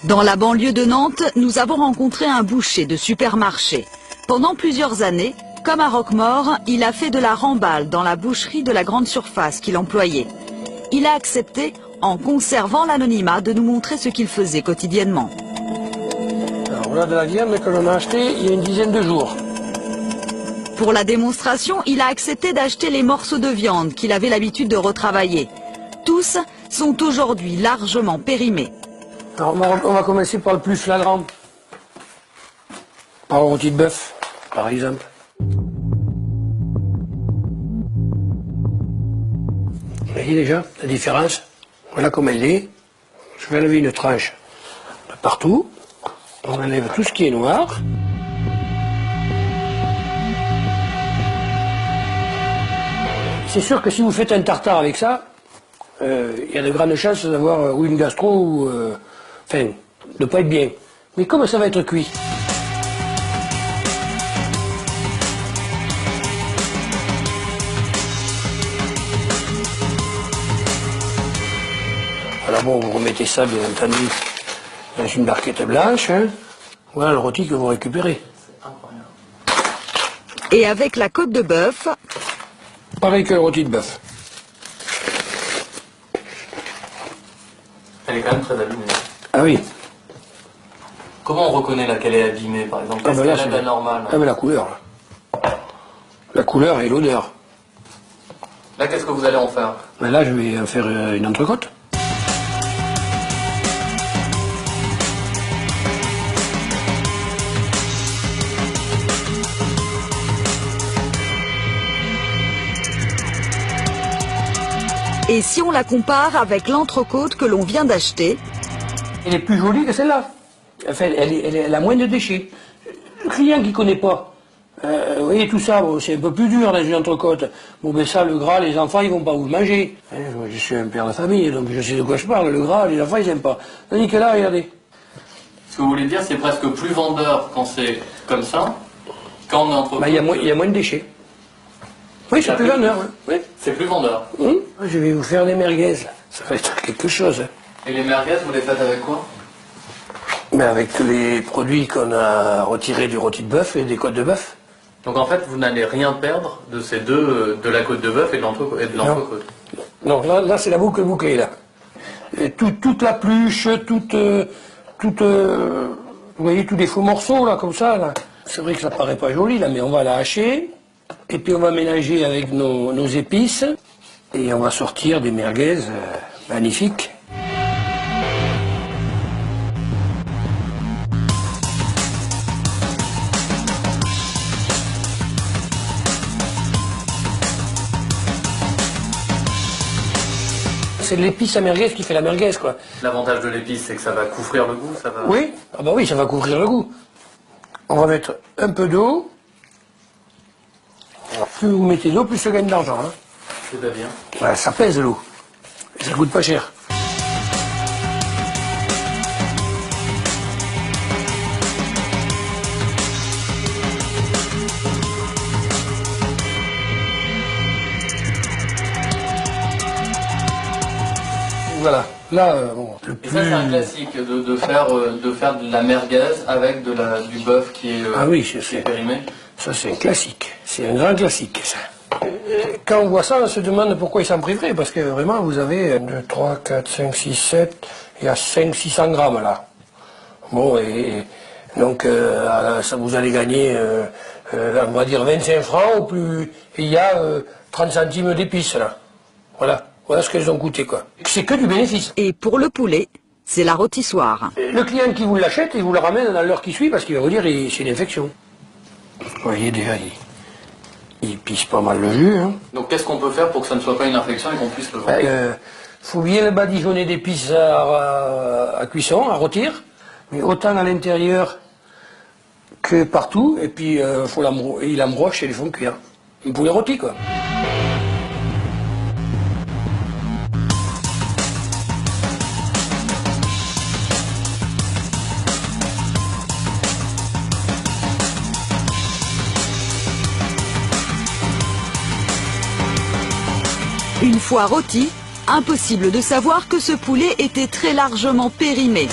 Dans la banlieue de Nantes, nous avons rencontré un boucher de supermarché. Pendant plusieurs années, comme à Roquemaure, il a fait de la remballe dans la boucherie de la grande surface qu'il employait. Il a accepté, en conservant l'anonymat, de nous montrer ce qu'il faisait quotidiennement. Alors voilà de la viande que l'on a achetée il y a une dizaine de jours. Pour la démonstration, il a accepté d'acheter les morceaux de viande qu'il avait l'habitude de retravailler. Tous sont aujourd'hui largement périmés. Alors on va commencer par le plus flagrant. Par le rôti de bœuf, par exemple. Vous voyez déjà la différence? Voilà comme elle est. Je vais enlever une tranche de partout. On enlève tout ce qui est noir. C'est sûr que si vous faites un tartare avec ça, il y a de grandes chances d'avoir ou une gastro ou... enfin, de ne pas être bien. Mais comme ça va être cuit. Alors bon, vous remettez ça, bien entendu, dans une barquette blanche. Hein. Voilà le rôti que vous récupérez. Et avec la côte de bœuf... Pareil que le rôti de bœuf. Elle est quand même très abîmée. Ah oui. Comment on reconnaît laquelle est abîmée, par exemple? Ah ben là, c'est normal. Ah ben la couleur. Là. La couleur et l'odeur. Là, qu'est-ce que vous allez en faire? Ben là, je vais en faire une entrecôte. Et si on la compare avec l'entrecôte que l'on vient d'acheter, elle est plus jolie que celle-là. Enfin, elle a moins de déchets. Le client qui ne connaît pas, vous voyez tout ça, bon, c'est un peu plus dur dans une entrecôte. Bon, ben ça, le gras, les enfants, ils vont pas vous le manger. Hein, je suis un père de famille, donc je sais de quoi je parle. Le gras, les enfants, ils n'aiment pas. Tandis que là, regardez. Ce que vous voulez dire, c'est presque plus vendeur quand c'est comme ça, quand on est entre... Ben, il y a moins de déchets. Oui, c'est plus vendeur. Oui. C'est plus vendeur. Je vais vous faire des merguez, là. Ça va être quelque chose. Hein. Et les merguez, vous les faites avec quoi? Mais avec tous les produits qu'on a retirés du rôti de bœuf et des côtes de bœuf. Donc en fait, vous n'allez rien perdre de ces deux, de la côte de bœuf et de l'entrecôte. Non, là c'est la boucle bouclée, là. Et toute la pluche, vous voyez, tous les faux morceaux, là, comme ça, là. C'est vrai que ça paraît pas joli, là, mais on va la hacher. Et puis on va mélanger avec nos épices. Et on va sortir des merguez magnifiques. C'est l'épice à merguez qui fait la merguez, quoi. L'avantage de l'épice, c'est que ça va couvrir le goût, ça va... Oui, ah bah oui, ça va couvrir le goût. On va mettre un peu d'eau. Plus vous mettez d'eau, plus ça gagne d'argent. Hein. C'est-à-dire? Ouais, ça pèse l'eau. Ça coûte pas cher. Voilà. Là, bon, le plus... Et ça, c'est un classique de faire de la merguez avec du bœuf qui est, ah oui, qui est périmé. Ça, c'est un classique. C'est un grand classique, ça. Quand on voit ça, on se demande pourquoi ils s'en priveraient, parce que vraiment, vous avez 2, 3, 4, 5, 6, 7, il y a 500-600 grammes, là. Bon, et donc, ça vous allez gagner, on va dire 25 francs, ou plus, et il y a 30 centimes d'épices, là. Voilà. Voilà ce qu'elles ont coûté, quoi. C'est que du bénéfice. et pour le poulet, c'est la rôtissoire. Le client qui vous l'achète, il vous le ramène dans l'heure qui suit, parce qu'il va vous dire c'est une infection. Vous voyez déjà, il pisse pas mal le jus. Hein. Donc qu'est-ce qu'on peut faire pour que ça ne soit pas une infection et qu'on puisse le vendre? Faut bien le badigeonner d'épices à cuisson, à rôtir, mais autant à l'intérieur que partout, et puis il embroche et les font cuire. Un poulet rôti, quoi. Une fois rôti, impossible de savoir que ce poulet était très largement périmé.